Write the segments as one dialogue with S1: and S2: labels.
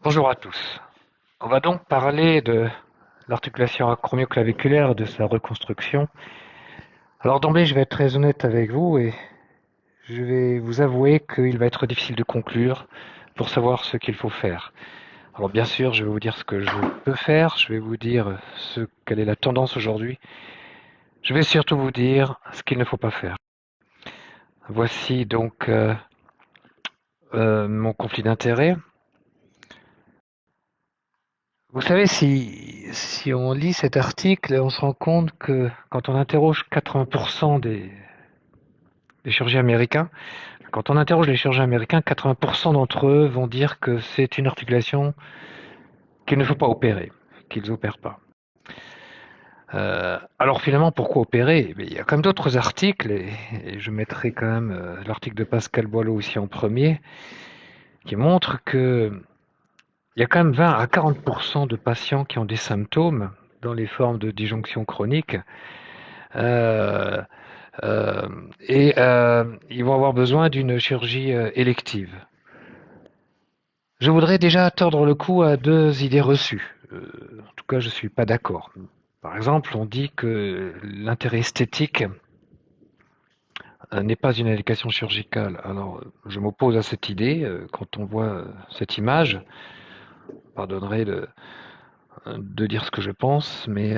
S1: Bonjour à tous. On va donc parler de l'articulation acromioclaviculaire, de sa reconstruction. Alors d'emblée, je vais être très honnête avec vous et je vais vous avouer qu'il va être difficile de conclure pour savoir ce qu'il faut faire. Alors bien sûr, je vais vous dire ce que je peux faire, je vais vous dire quelle est la tendance aujourd'hui. Je vais surtout vous dire ce qu'il ne faut pas faire. Voici donc mon conflit d'intérêts. Vous savez, si on lit cet article, on se rend compte que quand on interroge 80% des chirurgiens américains, quand on interroge les chirurgiens américains, 80% d'entre eux vont dire que c'est une articulation qu'il ne faut pas opérer, qu'ils n'opèrent pas. Alors finalement, pourquoi opérer? Il y a quand même d'autres articles, et je mettrai quand même l'article de Pascal Boileau ici en premier, qui montre que il y a quand même 20 à 40% de patients qui ont des symptômes dans les formes de disjonction chronique. Euh, euh, Ils vont avoir besoin d'une chirurgie élective. Je voudrais déjà tordre le cou à deux idées reçues. En tout cas, je ne suis pas d'accord. Par exemple, on dit que l'intérêt esthétique n'est pas une indication chirurgicale. Alors, je m'oppose à cette idée. Quand on voit cette image, pardonnerai de dire ce que je pense, mais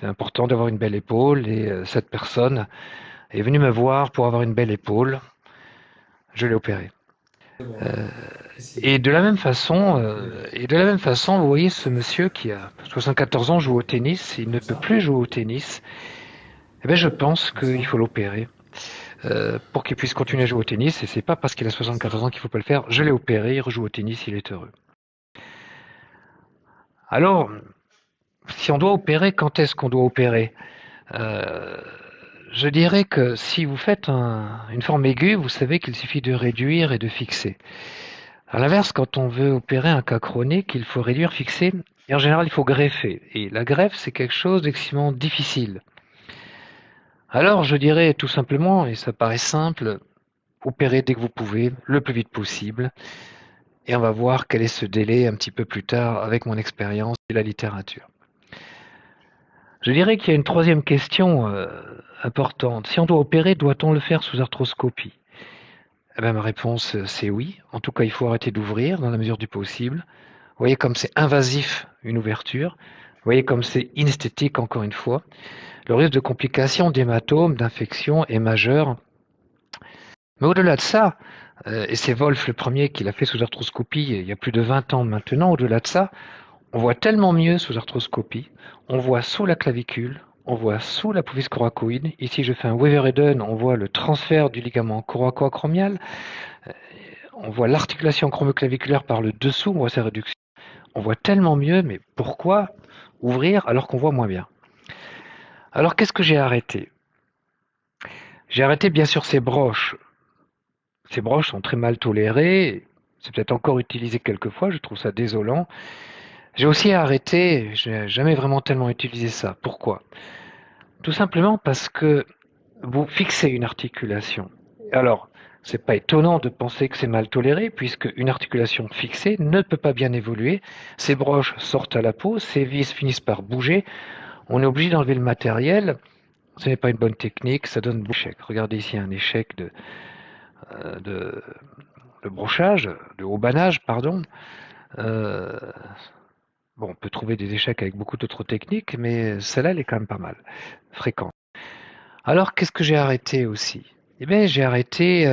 S1: c'est important d'avoir une belle épaule et cette personne est venue me voir pour avoir une belle épaule. Je l'ai opérée. Euh, et de la même façon, vous voyez ce monsieur qui a 74 ans joue au tennis, il ne peut plus jouer au tennis. Eh bien, je pense qu'il faut l'opérer pour qu'il puisse continuer à jouer au tennis. Et c'est pas parce qu'il a 74 ans qu'il faut pas le faire. Je l'ai opéré, il rejoue au tennis, il est heureux. Alors, si on doit opérer, quand est-ce qu'on doit opérer? Euh, je dirais que si vous faites une forme aiguë, vous savez qu'il suffit de réduire et de fixer. À l'inverse, quand on veut opérer un cas chronique, il faut réduire, fixer, et en général, il faut greffer. Et la greffe, c'est quelque chose d'extrêmement difficile. Alors, je dirais tout simplement, et ça paraît simple, opérez dès que vous pouvez, le plus vite possible, et on va voir quel est ce délai un petit peu plus tard avec mon expérience et la littérature. Je dirais qu'il y a une troisième question importante. Si on doit opérer, doit-on le faire sous arthroscopie? Eh bien, ma réponse, c'est oui. En tout cas, il faut arrêter d'ouvrir dans la mesure du possible. Vous voyez comme c'est invasif une ouverture. Vous voyez comme c'est inesthétique encore une fois. Le risque de complications, d'hématomes, d'infection est majeur. Mais au-delà de ça, et c'est Wolf le premier qui l'a fait sous arthroscopie il y a plus de 20 ans maintenant, au-delà de ça, on voit tellement mieux sous arthroscopie. On voit sous la clavicule, on voit sous la pelvis coracoïde. Ici, je fais un Weaver-Eden, on voit le transfert du ligament coraco-acromial. On voit l'articulation acromioclaviculaire par le dessous, on voit sa réduction. On voit tellement mieux, mais pourquoi ouvrir alors qu'on voit moins bien? Alors qu'est-ce que j'ai arrêté? J'ai arrêté bien sûr ces broches. Ces broches sont très mal tolérées. C'est peut-être encore utilisé quelquefois, je trouve ça désolant. J'ai aussi arrêté, je n'ai jamais vraiment tellement utilisé ça. Pourquoi? Tout simplement parce que vous fixez une articulation. Alors, c'est pas étonnant de penser que c'est mal toléré, puisque une articulation fixée ne peut pas bien évoluer. Ces broches sortent à la peau, ces vis finissent par bouger. On est obligé d'enlever le matériel. Ce n'est pas une bonne technique, ça donne échec. Regardez ici un échec de, de brochage, de haubanage, pardon. Euh, bon, on peut trouver des échecs avec beaucoup d'autres techniques, mais celle-là, elle est quand même pas mal, fréquente. Alors, qu'est-ce que j'ai arrêté aussi? Eh bien, j'ai arrêté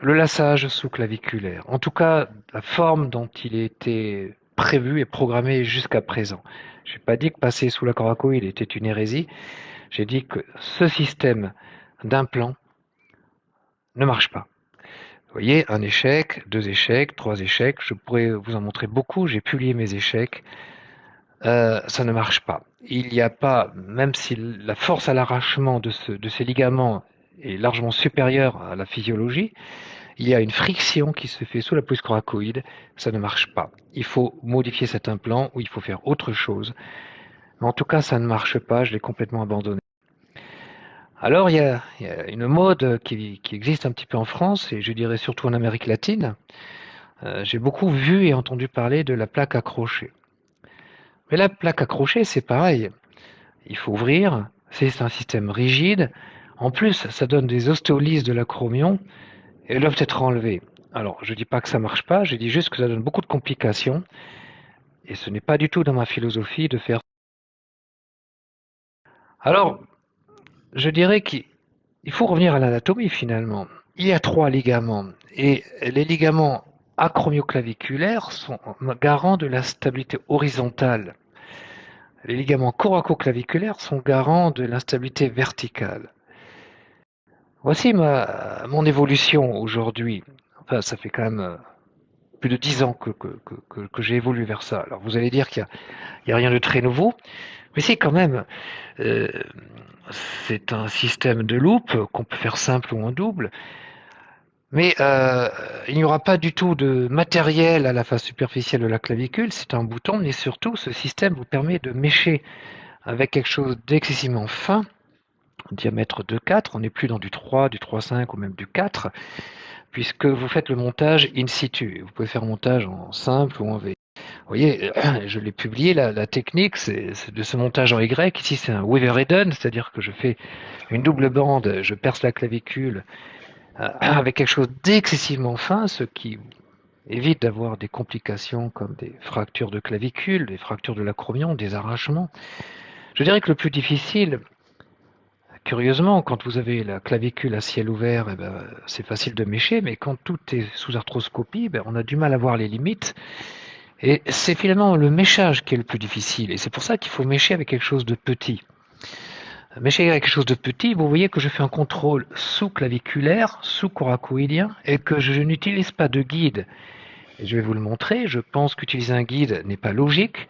S1: le lassage sous-claviculaire. En tout cas, la forme dont il était prévu et programmé jusqu'à présent. Je n'ai pas dit que passer sous la coracoïde était une hérésie. J'ai dit que ce système d'implant ne marche pas. Vous voyez, un échec, deux échecs, trois échecs, je pourrais vous en montrer beaucoup, j'ai publié mes échecs, ça ne marche pas. Il n'y a pas, même si la force à l'arrachement de ces ligaments est largement supérieure à la physiologie, il y a une friction qui se fait sous la peau coracoïde, ça ne marche pas. Il faut modifier cet implant ou il faut faire autre chose. Mais en tout cas, ça ne marche pas, je l'ai complètement abandonné. Alors, il y a une mode qui existe un petit peu en France, et je dirais surtout en Amérique latine. J'ai beaucoup vu et entendu parler de la plaque accrochée. Mais la plaque accrochée, c'est pareil. Il faut ouvrir, c'est un système rigide. En plus, ça donne des ostéolyses de l'acromion et elles doivent être enlevées. Alors, je dis pas que ça marche pas, je dis juste que ça donne beaucoup de complications et ce n'est pas du tout dans ma philosophie de faire. Alors, je dirais qu'il faut revenir à l'anatomie finalement. Il y a trois ligaments et les ligaments acromioclaviculaires sont garants de la stabilité horizontale. Les ligaments coraco-claviculaires sont garants de l'instabilité verticale. Voici mon évolution aujourd'hui. Enfin, ça fait quand même plus de 10 ans que j'ai évolué vers ça. Alors vous allez dire qu'il n'y a rien de très nouveau, mais c'est quand même, euh, c'est un système de loupe qu'on peut faire simple ou en double, mais il n'y aura pas du tout de matériel à la face superficielle de la clavicule, c'est un bouton, mais surtout ce système vous permet de mécher avec quelque chose d'excessivement fin, diamètre de 4, on n'est plus dans du 3, du 3,5 ou même du 4, puisque vous faites le montage in situ. Vous pouvez faire un montage en simple ou en V. Vous voyez, je l'ai publié, la technique, c'est de ce montage en Y. Ici, c'est un Weaver-Eden, c'est-à-dire que je fais une double bande, je perce la clavicule avec quelque chose d'excessivement fin, ce qui évite d'avoir des complications comme des fractures de clavicule, des fractures de l'acromion, des arrachements. Je dirais que le plus difficile, curieusement, quand vous avez la clavicule à ciel ouvert, eh ben, c'est facile de mécher, mais quand tout est sous arthroscopie, ben, on a du mal à voir les limites. Et c'est finalement le méchage qui est le plus difficile. Et c'est pour ça qu'il faut mécher avec quelque chose de petit. Mécher avec quelque chose de petit, vous voyez que je fais un contrôle sous-claviculaire, sous-coracoïdien, et que je n'utilise pas de guide. Et je vais vous le montrer. Je pense qu'utiliser un guide n'est pas logique,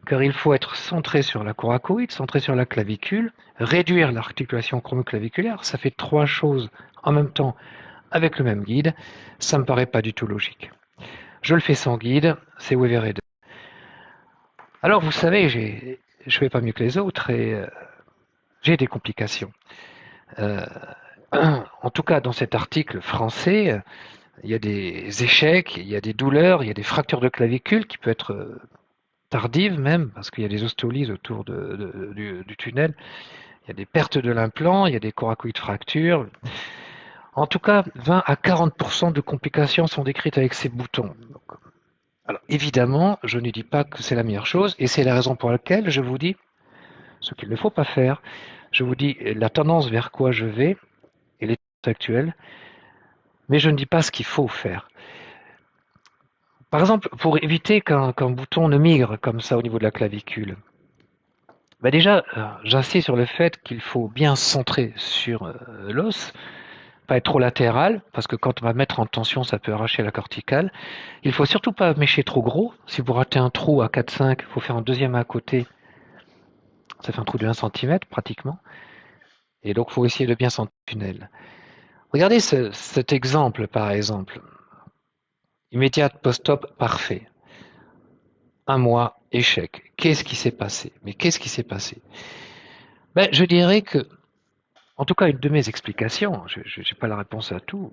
S1: car il faut être centré sur la coracoïde, centré sur la clavicule, réduire l'articulation chromoclaviculaire. Ça fait trois choses en même temps avec le même guide. Ça me paraît pas du tout logique. Je le fais sans guide, c'est Weaver-Eden. Alors vous savez, je fais pas mieux que les autres et j'ai des complications. Euh, en tout cas, dans cet article français, il y a des échecs, il y a des douleurs, il y a des fractures de clavicule qui peuvent être tardives même, parce qu'il y a des ostéolyses autour du tunnel. Il y a des pertes de l'implant, il y a des coracoïdes fractures. En tout cas, 20 à 40% de complications sont décrites avec ces boutons. Alors, évidemment, je ne dis pas que c'est la meilleure chose, et c'est la raison pour laquelle je vous dis ce qu'il ne faut pas faire. Je vous dis la tendance vers quoi je vais et les tendances actuelles, mais je ne dis pas ce qu'il faut faire. Par exemple, pour éviter qu'un bouton ne migre comme ça au niveau de la clavicule, bah déjà, j'insiste sur le fait qu'il faut bien centrer sur l'os, pas être trop latéral, parce que quand on va mettre en tension, ça peut arracher la corticale. Il faut surtout pas mécher trop gros. Si vous ratez un trou à 4,5, il faut faire un deuxième à côté. Ça fait un trou de 1 cm pratiquement. Et donc, il faut essayer de bien centrer le tunnel. Regardez cet exemple, par exemple. Immédiate post-op parfait. Un mois, échec. Qu'est-ce qui s'est passé? Mais qu'est-ce qui s'est passé? Ben, je dirais que, en tout cas, une de mes explications, je n'ai pas la réponse à tout,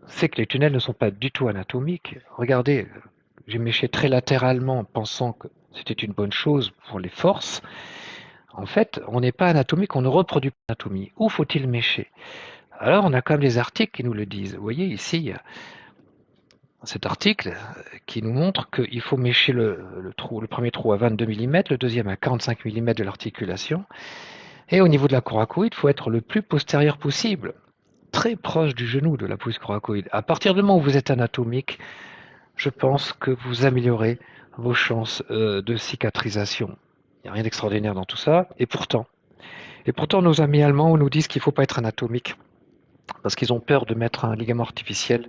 S1: c'est que les tunnels ne sont pas du tout anatomiques. Regardez, j'ai méché très latéralement, pensant que c'était une bonne chose pour les forces. En fait, on n'est pas anatomique, on ne reproduit pas l'anatomie. Où faut-il mécher? Alors, on a quand même des articles qui nous le disent. Vous voyez, ici, il y a cet article qui nous montre qu'il faut mécher le premier trou à 22 mm, le deuxième à 45 mm de l'articulation. Et au niveau de la coracoïde, il faut être le plus postérieur possible, très proche du genou de la pousse coracoïde. À partir du moment où vous êtes anatomique, je pense que vous améliorez vos chances de cicatrisation. Il n'y a rien d'extraordinaire dans tout ça. Et pourtant, nos amis allemands nous disent qu'il ne faut pas être anatomique parce qu'ils ont peur de mettre un ligament artificiel,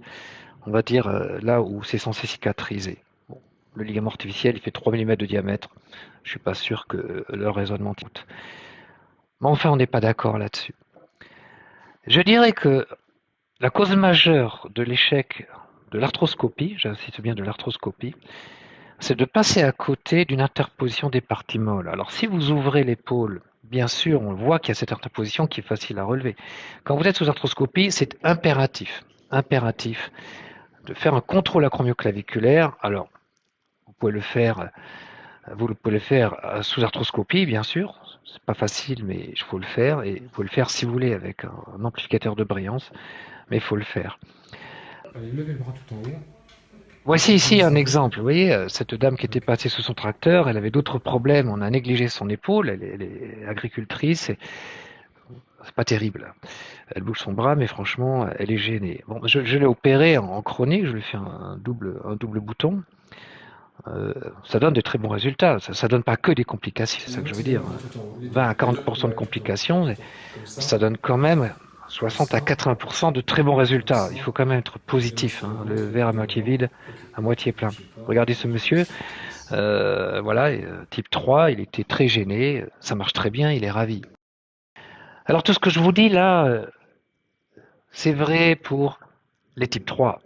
S1: on va dire, là où c'est censé cicatriser. Bon, le ligament artificiel, il fait 3 mm de diamètre. Je ne suis pas sûr que leur raisonnement tient. Mais enfin, on n'est pas d'accord là-dessus. Je dirais que la cause majeure de l'échec de l'arthroscopie, j'insiste bien de l'arthroscopie, c'est de passer à côté d'une interposition des parties molles. Alors si vous ouvrez l'épaule, bien sûr, on voit qu'il y a cette interposition qui est facile à relever. Quand vous êtes sous arthroscopie, c'est impératif de faire un contrôle acromioclaviculaire. Alors, vous pouvez le faire, sous arthroscopie, bien sûr. C'est pas facile, mais il faut le faire. Et il faut le faire si vous voulez avec un amplificateur de brillance, mais il faut le faire.
S2: Allez, levez le bras tout en haut.
S1: Voici ici un
S2: Redescendez.
S1: exemple. Vous voyez, cette dame qui était
S2: Ok.
S1: passée sous son tracteur, elle avait d'autres problèmes. On a négligé son épaule. Elle est agricultrice. C'est pas terrible. Elle bouge son bras, mais franchement, elle est gênée. Bon, je l'ai opérée en chronique. Je lui ai fait un double bouton. Euh, Ça donne de très bons résultats. Ça donne pas que des complications. C'est ça que je veux
S2: Maintenez le
S1: dire.
S2: bras tout en haut. Les deux.
S1: 20 à
S2: Les deux.
S1: 40% de
S2: Ouais, tout en haut.
S1: complications,
S2: Comme ça.
S1: ça donne quand même
S2: Comme
S1: 60 à
S2: ça.
S1: 80% de très bons
S2: Comme
S1: résultats.
S2: ça.
S1: Il faut quand même être
S2: Posez-le
S1: positif,
S2: sur le
S1: hein, le
S2: ventre et
S1: verre à
S2: levez le
S1: moitié
S2: bras.
S1: vide,
S2: Ok.
S1: à moitié plein.
S2: Bougez pas.
S1: Regardez ce monsieur,
S2: Comme ça.
S1: voilà, type 3, il était très gêné, ça marche très bien, il est ravi. Alors tout ce que je vous dis là, c'est vrai pour les types 3.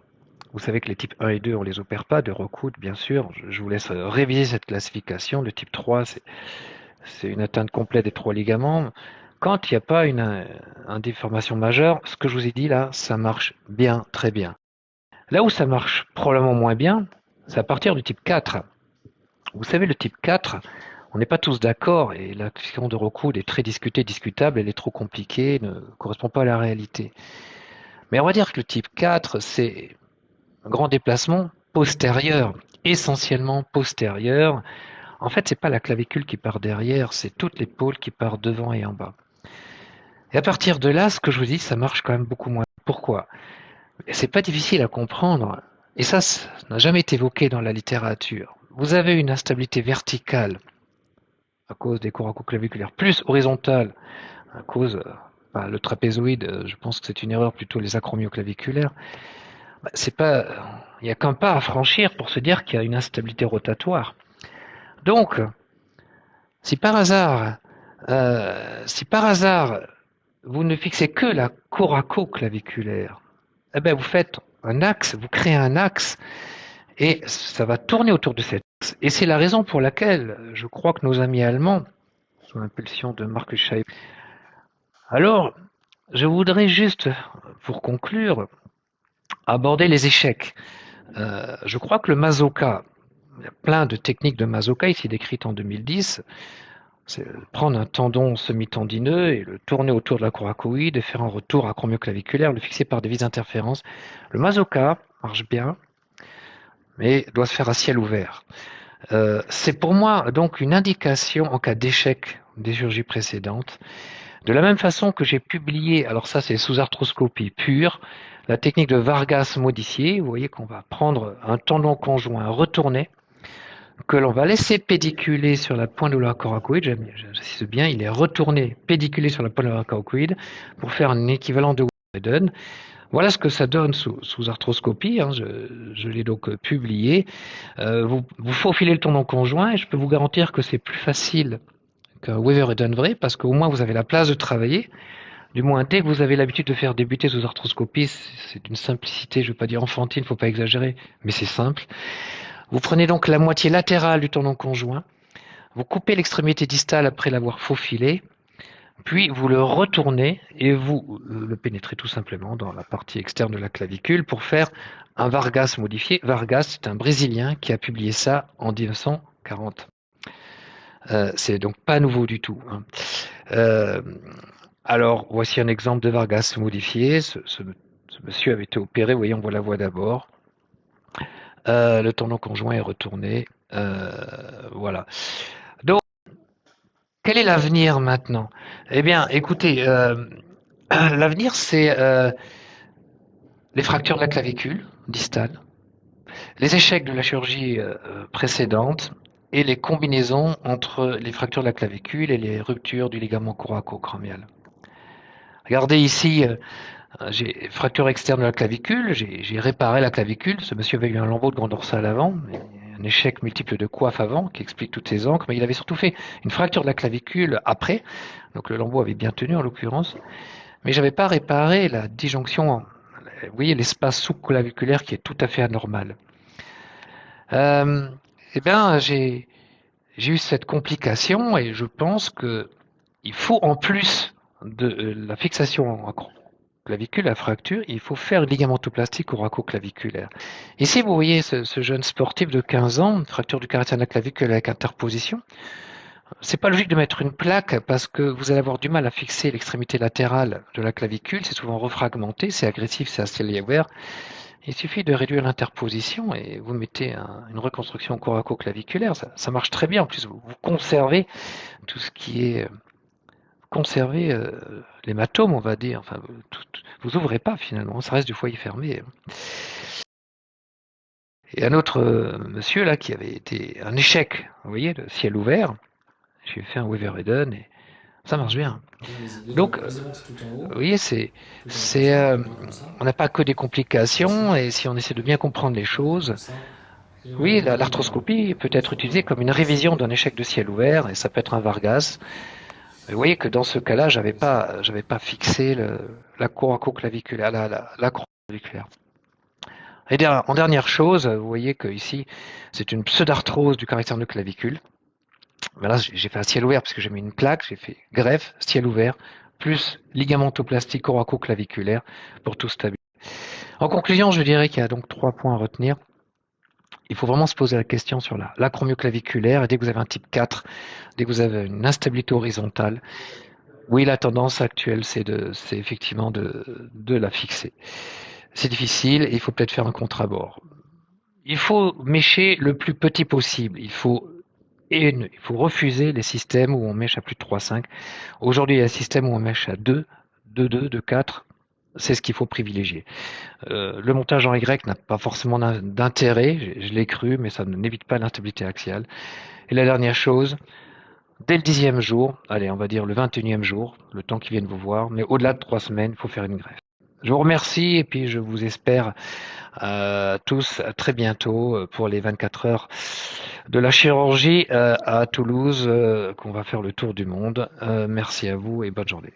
S1: Vous savez que les types 1 et 2, on les opère pas, de recoude bien sûr. Je vous laisse réviser cette classification. Le type 3, c'est une atteinte complète des trois ligaments. Quand il n'y a pas une déformation majeure, ce que je vous ai dit là, ça marche bien, très bien. Là où ça marche probablement moins bien, c'est à partir du type 4. Vous savez, le type 4, on n'est pas tous d'accord et la question de recoude est très discutée, discutable, elle est trop compliquée, ne correspond pas à la réalité. Mais on va dire que le type 4, c'est un grand déplacement postérieur, essentiellement postérieur. En fait, c'est pas la clavicule qui part derrière, c'est toute l'épaule qui part devant et en bas. Et à partir de là, ce que je vous dis, ça marche quand même beaucoup moins. Pourquoi? C'est pas difficile à comprendre. Et ça n'a jamais été évoqué dans la littérature. Vous avez une instabilité verticale à cause des coracoclaviculaires, plus horizontale à cause, le trapézoïde, je pense que c'est une erreur plutôt les acromioclaviculaires. C'est pas, il n'y a qu'un pas à franchir pour se dire qu'il y a une instabilité rotatoire. Donc, si par hasard, si par hasard vous ne fixez que la coracoclaviculaire, eh ben vous faites un axe, vous créez un axe et ça va tourner autour de cet axe. Et c'est la raison pour laquelle je crois que nos amis allemands, sous l'impulsion de Marcus Scheib. Alors, je voudrais juste, pour conclure, aborder les échecs. Je crois que le Mazoka, il y a plein de techniques de Mazoka ici décrites en 2010. C'est prendre un tendon semi-tendineux et le tourner autour de la coracoïde et faire un retour acromioclaviculaire, le fixer par des vis d'interférence. Le Mazoka marche bien, mais doit se faire à ciel ouvert. C'est pour moi donc une indication en cas d'échec des chirurgies précédentes. De la même façon que j'ai publié, alors ça c'est sous arthroscopie pure, la technique de Vargas modifiée. Vous voyez qu'on va prendre un tendon conjoint retourné, que l'on va laisser pédiculer sur la pointe de la coracoïde. J'insiste bien, il est retourné, pédiculé sur la pointe de la coracoïde pour faire un équivalent de Widen. Voilà ce que ça donne sous arthroscopie. Hein, je l'ai donc publié. Vous faufilez le tendon conjoint et je peux vous garantir que c'est plus facile qu'un Weaver et Dunvray parce qu'au moins vous avez la place de travailler. Du moins, dès que vous avez l'habitude de faire débuter sous arthroscopie, c'est d'une simplicité, je ne veux pas dire enfantine, il ne faut pas exagérer, mais c'est simple. Vous prenez donc la moitié latérale du tendon conjoint, vous coupez l'extrémité distale après l'avoir faufilé, puis vous le retournez et vous le pénétrez tout simplement dans la partie externe de la clavicule pour faire un Vargas modifié. Vargas, c'est un Brésilien qui a publié ça en 1940. C'est donc pas nouveau du tout. Hein. Euh, alors, voici un exemple de Vargas modifié. Ce monsieur avait été opéré, vous voyez, on voit la voie d'abord. Le tendon conjoint est retourné. Voilà. Donc, quel est l'avenir maintenant? Eh bien, écoutez, l'avenir, c'est les fractures de la clavicule distale, les échecs de la chirurgie précédente et les combinaisons entre les fractures de la clavicule et les ruptures du ligament coraco-cranial. Regardez ici, j'ai fracture externe de la clavicule, j'ai réparé la clavicule. Ce monsieur avait eu un lambeau de grand dorsal avant, un échec multiple de coiffe avant qui explique toutes ces encres, mais il avait surtout fait une fracture de la clavicule après, donc le lambeau avait bien tenu en l'occurrence, mais j'avais pas réparé la disjonction, vous voyez l'espace sous-claviculaire qui est tout à fait anormal. Euh, eh bien, j'ai eu cette complication et je pense que il faut en plus de la fixation clavicule, la fracture, il faut faire une ligamentoplastie coraco-claviculaire. Ici, vous voyez ce jeune sportif de 15 ans, une fracture du cartilage de la clavicule avec interposition. C'est pas logique de mettre une plaque parce que vous allez avoir du mal à fixer l'extrémité latérale de la clavicule. C'est souvent refragmenté, c'est agressif, c'est assez ouvert. Il suffit de réduire l'interposition et vous mettez une reconstruction coraco-claviculaire. Ça marche très bien. En plus, vous conservez tout ce qui est conserver l'hématome, on va dire. Enfin, vous ouvrez pas finalement, ça reste du foyer fermé. Et un autre monsieur là qui avait été un échec, vous voyez, le ciel ouvert. J'ai fait un Wevereden et ça marche bien. Donc,
S2: Les aimants, c'est tout en
S1: vous
S2: haut,
S1: voyez,
S2: tout en haut comme ça, et moi comme ça.
S1: on n'a pas que des complications et si on essaie de bien comprendre les
S2: Après,
S1: choses,
S2: comme ça. Et
S1: oui,
S2: on revient
S1: l'arthroscopie peut
S2: une
S1: être
S2: fois
S1: utilisée comme une révision d'un échec de ciel ouvert et ça peut être un Vargas. Vous voyez que dans ce cas-là, j'avais pas fixé la coraco-claviculaire, la croix claviculaire. Et en dernière chose, vous voyez que ici, c'est une pseudarthrose du caractère de clavicule. Ben là, j'ai fait un ciel ouvert parce que j'ai mis une plaque, j'ai fait greffe, ciel ouvert, plus ligamentoplastie coraco-claviculaire pour tout stabiliser. En conclusion, je dirais qu'il y a donc 3 points à retenir. Il faut vraiment se poser la question sur l'acromioclaviculaire et dès que vous avez un type 4, dès que vous avez une instabilité horizontale, oui, la tendance actuelle, c'est effectivement de la fixer. C'est difficile et il faut peut-être faire un contre-abord. Il faut mécher le plus petit possible. Il faut refuser les systèmes où on mèche à plus de 3,5. Aujourd'hui, il y a un système où on mèche à 2, 2,2, 2,4. C'est ce qu'il faut privilégier. Le montage en Y n'a pas forcément d'intérêt, je l'ai cru, mais ça n'évite pas l'instabilité axiale. Et la dernière chose, dès le 10e jour, allez, on va dire le 21e jour, le temps qu'ils viennent vous voir, mais au-delà de 3 semaines, il faut faire une greffe. Je vous remercie et puis je vous espère tous à très bientôt pour les 24 heures de la chirurgie à Toulouse, qu'on va faire le tour du monde. Merci à vous et bonne journée.